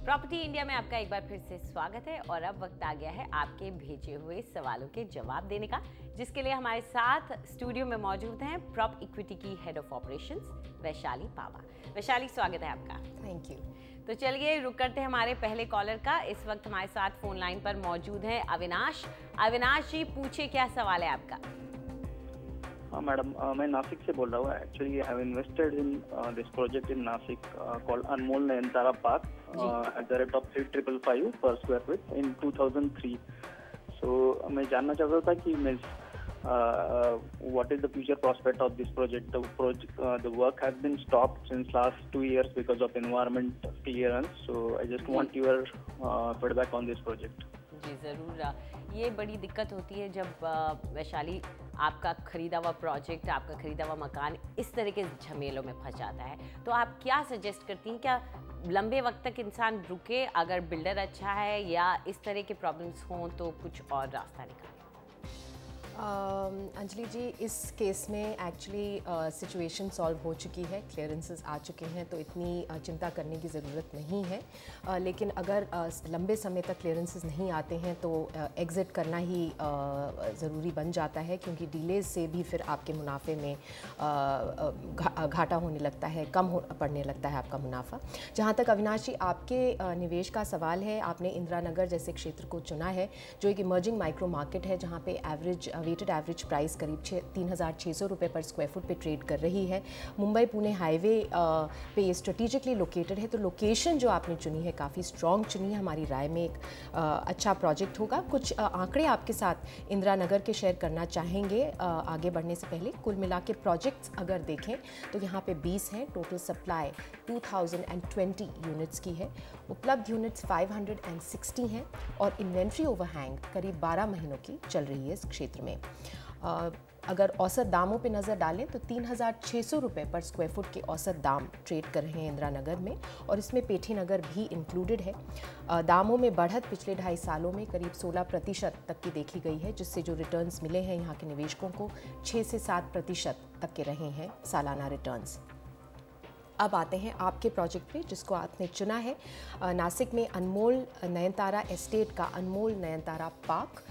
Property India में आपका एक बार फिर से स्वागत है और अब वक्त आ गया है आपके भेजे हुए सवालों के जवाब देने का, जिसके लिए हमारे साथ स्टूडियो में मौजूद हैं प्रॉप इक्विटी की हेड ऑफ ऑपरेशंस वैशाली पावा। वैशाली, स्वागत है आपका। Thank you. तो चलिए रुक करते हैं हमारे पहले कॉलर का। इस वक्त हमारे साथ फोन लाइन पर मौजूद है अविनाश। अविनाश जी, पूछिए क्या सवाल है आपका। हाँ मैडम, मैं नासिक से बोल रहा हूँ। Actually I have invested in this project in Nashik called Anmol Nayantara park at the rate of 3,555 per square feet in 2003। सो मैं जानना चाहता था कि means what is the future prospect of this project? The work has been stopped since last 2 years because of environment clearance. So I just want your feedback on this project. जी ज़रूर। ये बड़ी दिक्कत होती है जब वैशाली आपका खरीदा हुआ प्रोजेक्ट, आपका खरीदा हुआ मकान इस तरह के झमेलों में फंस जाता है। तो आप क्या सजेस्ट करती हैं, क्या लंबे वक्त तक इंसान रुके अगर बिल्डर अच्छा है, या इस तरह के प्रॉब्लम्स हों तो कुछ और रास्ता निकालें? अंजलि जी, इस केस में एक्चुअली सिचुएशन सॉल्व हो चुकी है, क्लियरेंसेस आ चुके हैं, तो इतनी चिंता करने की ज़रूरत नहीं है। लेकिन अगर लंबे समय तक क्लियरेंसेस नहीं आते हैं तो एग्ज़िट करना ही ज़रूरी बन जाता है, क्योंकि डिलेज से भी फिर आपके मुनाफे में घाटा होने लगता है, कम पड़ने लगता है आपका मुनाफा। जहाँ तक अविनाश जी आपके निवेश का सवाल है, आपने इंदिरा नगर जैसे क्षेत्र को चुना है, जो एक इमर्जिंग माइक्रो मार्केट है, जहाँ पे वेटेड एवरेज प्राइस करीब 3,600 रुपये पर स्क्वायर फुट पे ट्रेड कर रही है। मुंबई पुणे हाईवे पे ये स्ट्रेटिजिकली लोकेटेड है, तो लोकेशन जो आपने चुनी है काफ़ी स्ट्रॉन्ग चुनी है। हमारी राय में एक अच्छा प्रोजेक्ट होगा। कुछ आंकड़े आपके साथ इंदिरा नगर के शेयर करना चाहेंगे आगे बढ़ने से पहले। कुल मिला के प्रोजेक्ट्स अगर देखें तो यहाँ पे 20 हैं। टोटल सप्लाई 2020 यूनिट्स की है। उपलब्ध यूनिट्स 560 हैं और इन्वेंट्री ओवरहैंग करीब 12 महीनों की चल रही है इस क्षेत्र में। अगर औसत दामों पे नज़र डालें तो 3,600 रुपये पर स्क्वायर फुट के औसत दाम ट्रेड कर रहे हैं इंदिरा नगर में, और इसमें पेठी नगर भी इंक्लूडेड है। दामों में बढ़त पिछले 2.5 सालों में करीब 16% तक की देखी गई है, जिससे जो रिटर्न्स मिले हैं यहाँ के निवेशकों को 6 से 7% तक के रहे हैं सालाना रिटर्न्स। अब आते हैं आपके प्रोजेक्ट पे जिसको आपने चुना है, नासिक में अनमोल नयनतारा एस्टेट का अनमोल नयनतारा पार्क।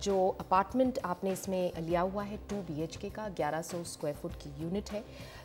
जो अपार्टमेंट आपने इसमें लिया हुआ है 2 BHK का 1100 स्क्वायर फुट की यूनिट है।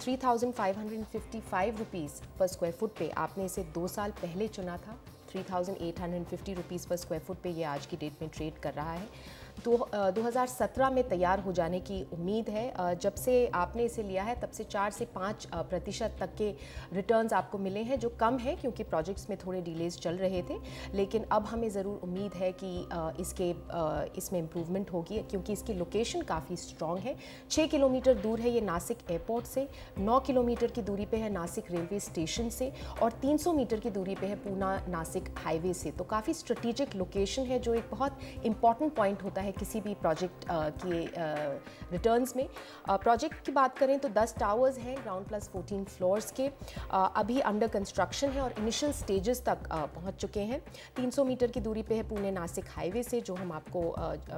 3,555 रुपीज़ पर स्क्वायर फुट पे आपने इसे 2 साल पहले चुना था। 3,850 रुपीज़ पर स्क्वायर फुट पे ये आज की डेट में ट्रेड कर रहा है। तो 2017 में तैयार हो जाने की उम्मीद है। जब से आपने इसे लिया है तब से 4 से 5% तक के रिटर्न्स आपको मिले हैं, जो कम है क्योंकि प्रोजेक्ट्स में थोड़े डिलेज चल रहे थे। लेकिन अब हमें ज़रूर उम्मीद है कि इसमें इम्प्रूवमेंट होगी, क्योंकि इसकी लोकेशन काफ़ी स्ट्रॉन्ग है। 6 किलोमीटर दूर है ये नासिक एयरपोर्ट से, 9 किलोमीटर की दूरी पे है नासिक रेलवे स्टेशन से, और 300 मीटर की दूरी पे है पूना नासिक हाईवे से। तो काफ़ी स्ट्रेटिजिक लोकेशन है, जो एक बहुत इंपॉर्टेंट पॉइंट होता है किसी भी प्रोजेक्ट के रिटर्न्स में। प्रोजेक्ट की बात करें तो 10 टावर्स हैं, ग्राउंड प्लस 14 फ्लोर्स के, अभी अंडर कंस्ट्रक्शन है और इनिशियल स्टेजेस तक पहुंच चुके हैं। 300 मीटर की दूरी पे है पुणे नासिक हाईवे से, जो हम आपको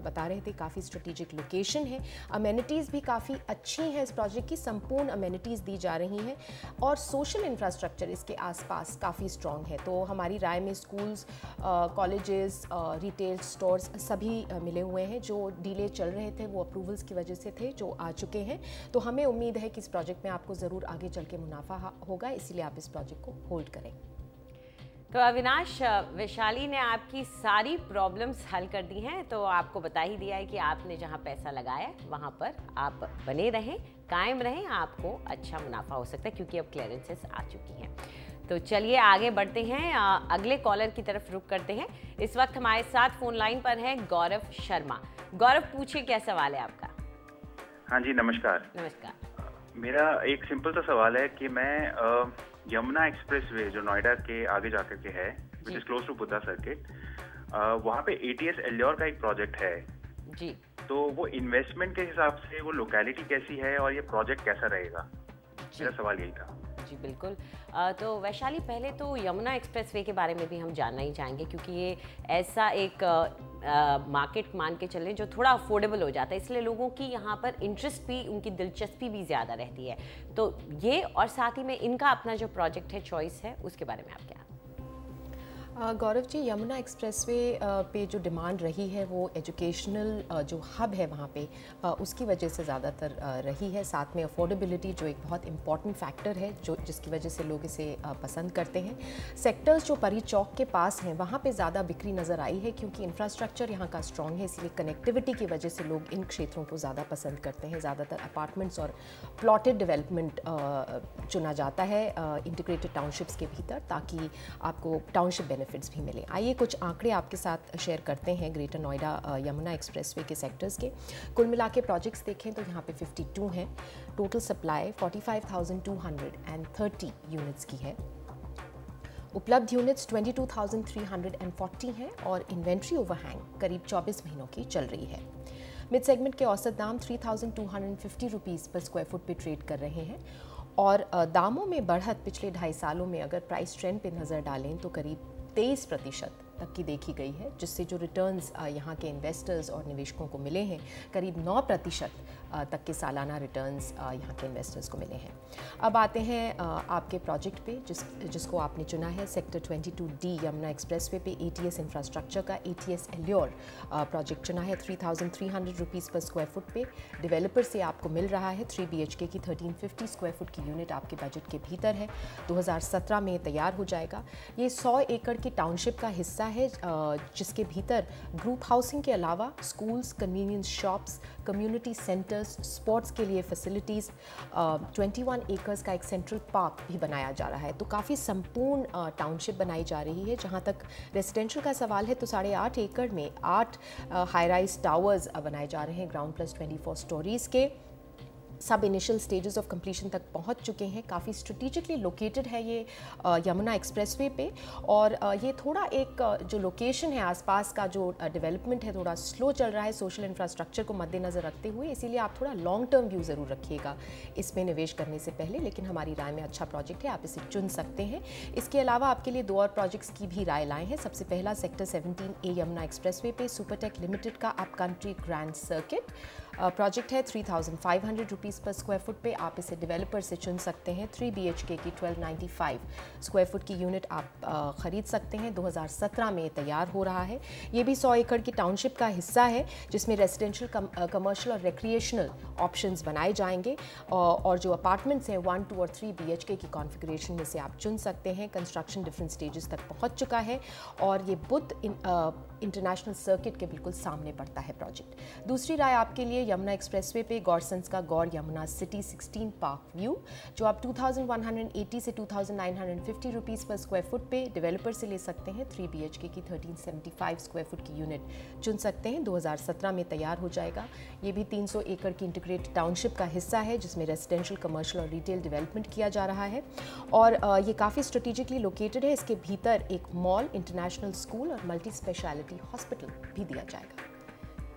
बता रहे थे, काफ़ी स्ट्रेटिजिक लोकेशन है। अमेनिटीज़ भी काफ़ी अच्छी हैं इस प्रोजेक्ट की, संपूर्ण अमेनिटीज़ दी जा रही हैं, और सोशल इंफ्रास्ट्रक्चर इसके आसपास काफ़ी स्ट्रॉन्ग है। तो हमारी राय में स्कूल्स, कॉलेजेस, रिटेल स्टोर्स सभी मिले हुए हैं। जो डिले चल रहे थे वो अप्रूवल्स की वजह से थे, जो आ चुके हैं। तो हमें उम्मीद है कि इस प्रोजेक्ट में आपको ज़रूर आगे चल के मुनाफा होगा, इसीलिए आप इस प्रोजेक्ट को होल्ड करें। तो अविनाश, वैशाली ने आपकी सारी प्रॉब्लम्स हल कर दी हैं, तो आपको बता ही दिया है कि आपने जहां पैसा लगाया वहां पर आप बने रहें, कायम रहें, आपको अच्छा मुनाफा हो सकता है, क्योंकि अब क्लियरेंसेस आ चुकी हैं। तो चलिए आगे बढ़ते हैं, अगले कॉलर की तरफ रुख करते हैं। इस वक्त हमारे साथ फोन लाइन पर है गौरव शर्मा। गौरव, पूछिए क्या सवाल है आपका। हाँ जी, नमस्कार। नमस्कार। मेरा एक सिंपल सा सवाल है कि मैं यमुना एक्सप्रेसवे जो नोएडा के आगे जाकर के है, which is close to Buddha circuit, वहाँ पे ATS एल्योर का एक प्रोजेक्ट है जी। तो वो इन्वेस्टमेंट के हिसाब से वो लोकेलिटी कैसी है और ये प्रोजेक्ट कैसा रहेगा, मेरा सवाल यही था। जी बिल्कुल। तो वैशाली, पहले तो यमुना एक्सप्रेसवे के बारे में भी हम जानना ही चाहेंगे, क्योंकि ये ऐसा एक मार्केट मान के चलें जो थोड़ा अफोर्डेबल हो जाता है, इसलिए लोगों की यहाँ पर इंटरेस्ट भी, उनकी दिलचस्पी भी ज़्यादा रहती है। तो ये और साथ ही में इनका अपना जो प्रोजेक्ट है, चॉइस है, उसके बारे में आप क्या? गौरव जी, यमुना एक्सप्रेसवे पे जो डिमांड रही है वो एजुकेशनल जो हब है वहाँ पे उसकी वजह से ज़्यादातर रही है। साथ में अफोर्डेबिलिटी जो एक बहुत इम्पॉर्टेंट फैक्टर है जो जिसकी वजह से लोग इसे पसंद करते हैं। सेक्टर्स जो परी चौक के पास हैं वहाँ पे ज़्यादा बिक्री नज़र आई है क्योंकि इंफ्रास्ट्रक्चर यहाँ का स्ट्रॉन्ग है, इसलिए कनेक्टिविटी की वजह से लोग इन क्षेत्रों को ज़्यादा पसंद करते हैं। ज़्यादातर अपार्टमेंट्स और प्लॉटेड डेवलपमेंट चुना जाता है इंटीग्रेटेड टाउनशिप्स के भीतर ताकि आपको टाउनशिप बेनिफिट्स भी मिले। आइए कुछ आंकड़े आपके साथ शेयर करते हैं ग्रेटर नोएडा यमुना एक्सप्रेसवे के सेक्टर्स के। कुल मिला के प्रोजेक्ट्स देखें तो यहाँ पे 52 हैं। टोटल सप्लाई 45,230 यूनिट्स की है। उपलब्ध यूनिट्स 22,340 हैं और इन्वेंट्री ओवरहैंग करीब 24 महीनों की चल रही है। मिड सेगमेंट के औसत दाम 3,250 रुपीज़ पर स्क्वायर फुट पे ट्रेड कर रहे हैं और दामों में बढ़त पिछले 2.5 सालों में अगर प्राइस ट्रेंड पे नज़र डालें तो करीब 23% तक की देखी गई है, जिससे जो रिटर्न्स यहाँ के इन्वेस्टर्स और निवेशकों को मिले हैं करीब 9% तक के सालाना रिटर्न्स यहाँ के इन्वेस्टर्स को मिले हैं। अब आते हैं आपके प्रोजेक्ट पे जिसको आपने चुना है सेक्टर 22D यमुना एक्सप्रेसवे पे ATS इंफ्रास्ट्रक्चर का ATS एल्योर प्रोजेक्ट चुना है। 3,300 रुपीज़ पर स्क्वायर फुट पे डेवलपर से आपको मिल रहा है। 3 BHK की 1350 स्क्वायर फुट की यूनिट आपके बजट के भीतर है। 2017 में तैयार हो जाएगा। ये 100 एकड़ की टाउनशिप का हिस्सा है जिसके भीतर ग्रुप हाउसिंग के अलावा schools, convenience shops, community centres, sports के लिए फैसिलिटीज़, 21 एकर्स का एक सेंट्रल पार्क भी बनाया जा रहा है। तो काफ़ी संपूर्ण टाउनशिप बनाई जा रही है। जहाँ तक रेजिडेंशियल का सवाल है तो 8.5 एकड़ में 8 हाई राइज टावर्स बनाए जा रहे हैं ग्राउंड प्लस 24 स्टोरीज़ के। सब इनिशियल स्टेजेस ऑफ कंप्लीशन तक पहुंच चुके हैं। काफ़ी स्ट्रेटिजिकली लोकेटेड है ये यमुना एक्सप्रेसवे पे और ये थोड़ा एक जो लोकेशन है आसपास का जो डेवलपमेंट है थोड़ा स्लो चल रहा है सोशल इंफ्रास्ट्रक्चर को मद्देनज़र रखते हुए, इसीलिए आप थोड़ा लॉन्ग टर्म व्यू ज़रूर रखिएगा इसमें निवेश करने से पहले। लेकिन हमारी राय में अच्छा प्रोजेक्ट है, आप इसे चुन सकते हैं। इसके अलावा आपके लिए 2 और प्रोजेक्ट्स की भी राय लाए हैं। सबसे पहला सेक्टर 17A यमुना एक्सप्रेसवे पे सुपरटेक लिमिटेड का up country grand circuit project है। 3,500 रुपीज़ पर स्क्वायर फुट पे आप इसे डेवलपर से चुन सकते हैं। 3 BHK की 1295 स्क्वायर फुट की यूनिट आप ख़रीद सकते हैं। 2017 में तैयार हो रहा है। ये भी 100 एकड़ की टाउनशिप का हिस्सा है जिसमें रेजिडेंशियल, कमर्शियल और रिक्रिएशनल ऑप्शंस बनाए जाएंगे और जो अपार्टमेंट्स हैं 1, 2 और 3 BHK की कॉन्फ़िगरेशन में से आप चुन सकते हैं। कंस्ट्रक्शन डिफरेंट स्टेजेस तक पहुँच चुका है और ये बुद्ध इंटरनेशनल सर्किट के बिल्कुल सामने पड़ता है प्रोजेक्ट। दूसरी राय आपके लिए यमुना एक्सप्रेसवे पे गॉडसंस का गौर यमुना सिटी 16 पार्क व्यू जो आप 2,180 से 2,950 रुपीज़ पर स्क्वायर फुट पे डेवलपर से ले सकते हैं। 3 BHK की 1375 स्क्वायर फुट की यूनिट चुन सकते हैं। 2017 में तैयार हो जाएगा। ये भी 300 एकड़ की इंटीग्रेटेड टाउनशिप का हिस्सा है जिसमें रेजिडेंशियल, कमर्शियल और रिटेल डेवलपमेंट किया जा रहा है और ये काफ़ी स्ट्रेटेजिकली लोकेटेड है। इसके भीतर एक मॉल, इंटरनेशनल स्कूल और मल्टी स्पेशलिटी हॉस्पिटल भी दिया जाएगा।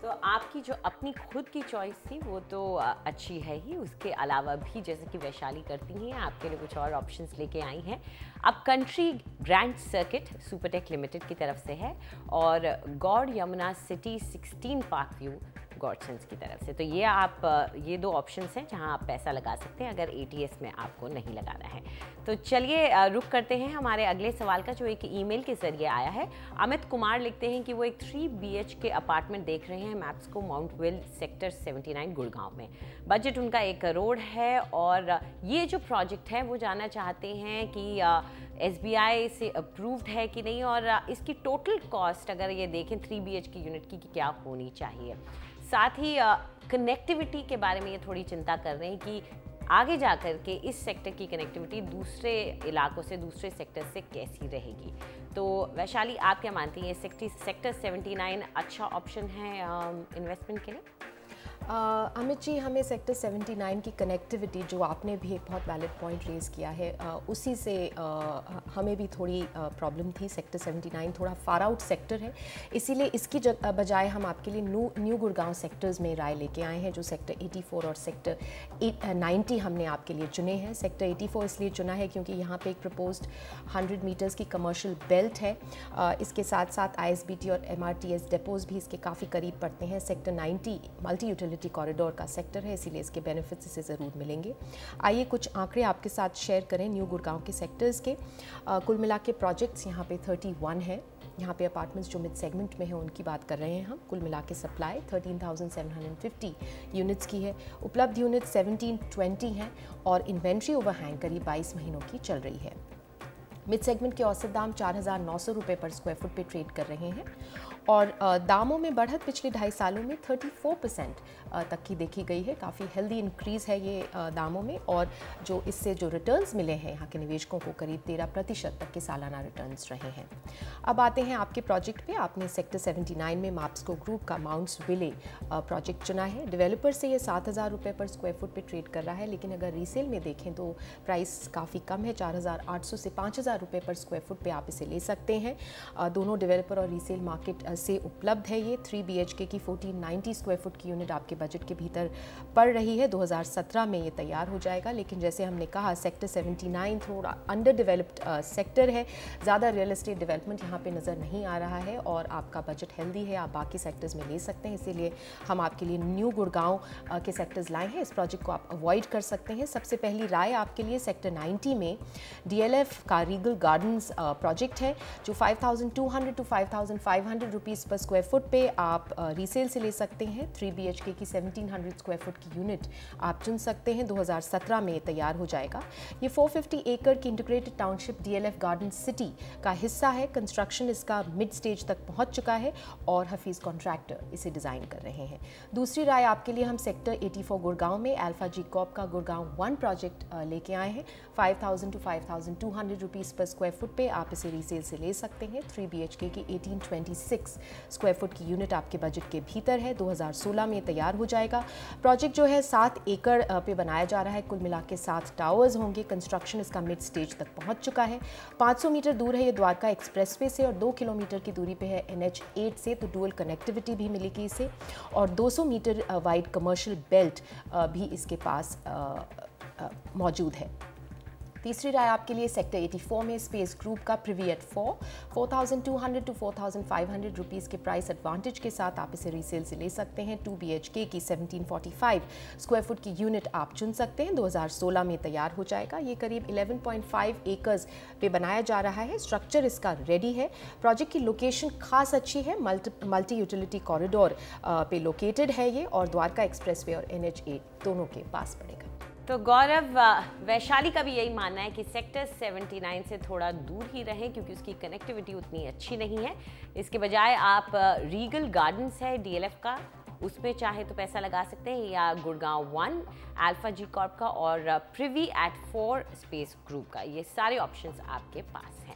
तो आपकी जो अपनी खुद की चॉइस थी वो तो अच्छी है ही, उसके अलावा भी जैसे कि वैशाली करती हैं आपके लिए कुछ और ऑप्शंस लेके आई हैं। अब country grand circuit supertech limited की तरफ से है और Gaur Yamuna city 16 park view Gaursons की तरफ से। तो ये 2 ऑप्शंस हैं जहां आप पैसा लगा सकते हैं अगर ATS में आपको नहीं लगाना है। तो चलिए रुक करते हैं हमारे अगले सवाल का जो एक ईमेल के जरिए आया है। अमित कुमार लिखते हैं कि वो एक 3 BHK अपार्टमेंट देख रहे हैं मैप्स को माउंट विल सेक्टर 79 गुड़गांव में। बजट उनका 1 करोड़ है और ये जो प्रोजेक्ट है वो जानना चाहते हैं कि SBI से अप्रूव्ड है कि नहीं और इसकी टोटल कॉस्ट अगर ये देखें 3 BHK यूनिट की क्या होनी चाहिए। साथ ही कनेक्टिविटी के बारे में ये थोड़ी चिंता कर रहे हैं कि आगे जाकर के इस सेक्टर की कनेक्टिविटी दूसरे इलाकों से, दूसरे सेक्टर से कैसी रहेगी। तो वैशाली आप क्या मानती हैं, सेक्टर 79 अच्छा ऑप्शन है इन्वेस्टमेंट के लिए? अमित जी, हमें सेक्टर 79 की कनेक्टिविटी जो आपने भी एक बहुत वैलिड पॉइंट रेज़ किया है उसी से हमें भी थोड़ी प्रॉब्लम थी। सेक्टर 79 थोड़ा फार आउट सेक्टर है, इसीलिए इसकी बजाय हम आपके लिए न्यू गुड़गांव सेक्टर्स में राय लेके आए हैं जो सेक्टर 84 और सेक्टर 90 हमने आपके लिए चुने हैं। सेक्टर 84 इसलिए चुना है क्योंकि यहाँ पे एक प्रपोज्ड 100 मीटर्स की कमर्शियल बेल्ट है। इसके साथ साथ ISBT और MRTS डेपोज भी इसके काफ़ी करीब पड़ते हैं। Sector 90 multi utility utility corridor का सेक्टर है, इसीलिए इसके बेनिफिट्स इसे ज़रूर मिलेंगे। आइए कुछ आंकड़े आपके साथ शेयर करें न्यू गुड़गांव के सेक्टर्स के। कुल मिला के प्रोजेक्ट्स यहाँ पे 31 है। यहाँ पे अपार्टमेंट्स जो मिड सेगमेंट में है उनकी बात कर रहे हैं हम। कुल मिला के सप्लाई 13,750 यूनिट्स की है। उपलब्ध यूनिट 1720 हैं और इन्वेंट्री ओवरहैंग करीब 22 महीनों की चल रही है। मिड सेगमेंट के औसत दाम 4,900 रुपये पर स्क्वायर फुट पे ट्रेड कर रहे हैं और दामों में बढ़त पिछले 2.5 सालों में 34% तक की देखी गई है। काफ़ी हेल्दी इंक्रीज़ है ये दामों में, और जो इससे जो रिटर्न्स मिले हैं यहाँ के निवेशकों को करीब 13% तक के सालाना रिटर्न्स रहे हैं। अब आते हैं आपके प्रोजेक्ट पे। आपने सेक्टर 79 में माप्सको ग्रुप का माउंट्स विले प्रोजेक्ट चुना है। डेवलपर से ये 7,000 रुपये पर स्क्वायर फुट पे ट्रेड कर रहा है, लेकिन अगर रीसेल में देखें तो प्राइस काफ़ी कम है। 4,800 से 5,000 रुपये पर स्क्वायर फुट पे आप इसे ले सकते हैं। दोनों डेवलपर और रीसेल मार्केट से उपलब्ध है। ये 3 BHK की 1490 स्क्वायर फुट की यूनिट आपके बजट के भीतर पड़ रही है। 2017 में ये तैयार हो जाएगा, लेकिन जैसे हमने कहा सेक्टर 79 थोड़ा अंडर डेवलप्ड सेक्टर है। ज़्यादा रियल एस्टेट डेवलपमेंट यहाँ पे नज़र नहीं आ रहा है और आपका बजट हेल्दी है, आप बाकी सेक्टर्स में ले सकते हैं। इसीलिए हम आपके लिए न्यू गुड़गांव के सेक्टर्स लाए हैं। इस प्रोजेक्ट को आप अवॉइड कर सकते हैं। सबसे पहली राय आपके लिए सेक्टर 90 में DLF का रीगल गार्डन्स प्रोजेक्ट है, जो 5,200 to 5,500 रुपीज़ पर स्क्वायर फुट पे आप रीसेल से ले सकते हैं। 3 BHK की 1,700 स्क्वायर फुट की यूनिट आप चुन सकते हैं। 2017 में तैयार हो जाएगा। ये 450 एकड़ की integrated township DLF garden city का हिस्सा है। कंस्ट्रक्शन इसका मिड स्टेज तक पहुंच चुका है और हफीज़ कॉन्ट्रैक्टर इसे डिज़ाइन कर रहे हैं। दूसरी राय आपके लिए हम सेक्टर 84 गुड़गांव में अल्फा जी कॉर्प का गुड़गांव 1 प्रोजेक्ट लेके आए हैं। 5,000 to 5,200 रुपीज़ पर स्क्वायर फुट पे आप इसे रीसेल से ले सकते हैं। 3 BHK की 1826 स्क्वायर फुट की यूनिट आपके बजट के भीतर है। 2016 में तैयार हो जाएगा। प्रोजेक्ट जो है 7 एकड़ पे बनाया जा रहा है। कुल मिला के 7 टावर्स होंगे। कंस्ट्रक्शन इसका मिड स्टेज तक पहुंच चुका है। 500 मीटर दूर है ये द्वारका एक्सप्रेसवे से और 2 किलोमीटर की दूरी पे है NH8 से, तो डुअल कनेक्टिविटी भी मिलेगी इसे, और 200 मीटर वाइड कमर्शियल बेल्ट भी इसके पास मौजूद है। तीसरी राय आपके लिए सेक्टर 84 में स्पेस ग्रुप का प्रिवी एट 4,200 to 4,500 रुपीज़ के प्राइस एडवांटेज के साथ आप इसे रीसेल से ले सकते हैं। 2 BHK की 1745 स्क्वायर फुट की यूनिट आप चुन सकते हैं। 2016 में तैयार हो जाएगा। ये करीब 11.5 एकर्स पे बनाया जा रहा है। स्ट्रक्चर इसका रेडी है। प्रोजेक्ट की लोकेशन खास अच्छी है। मल्टी यूटिलिटी कॉरिडोर पे लोकेटेड है ये, और द्वारका एक्सप्रेसवे और NH8 दोनों के पास पड़ेगा। तो गौरव, वैशाली का भी यही मानना है कि सेक्टर 79 से थोड़ा दूर ही रहें क्योंकि उसकी कनेक्टिविटी उतनी अच्छी नहीं है। इसके बजाय आप रीगल गार्डन्स है DLF का, उसमें चाहे तो पैसा लगा सकते हैं, या गुड़गांव 1 अल्फा जी कॉर्प का और प्रिवी एट 4 स्पेस ग्रुप का। ये सारे ऑप्शंस आपके पास हैं।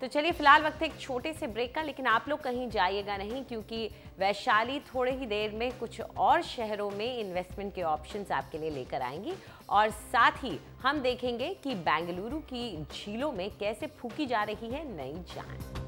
तो चलिए फिलहाल वक्त है एक छोटे से ब्रेक का, लेकिन आप लोग कहीं जाइएगा नहीं क्योंकि वैशाली थोड़े ही देर में कुछ और शहरों में इन्वेस्टमेंट के ऑप्शंस आपके लिए लेकर आएंगी, और साथ ही हम देखेंगे कि बेंगलुरु की झीलों में कैसे फूकी जा रही है नई जान।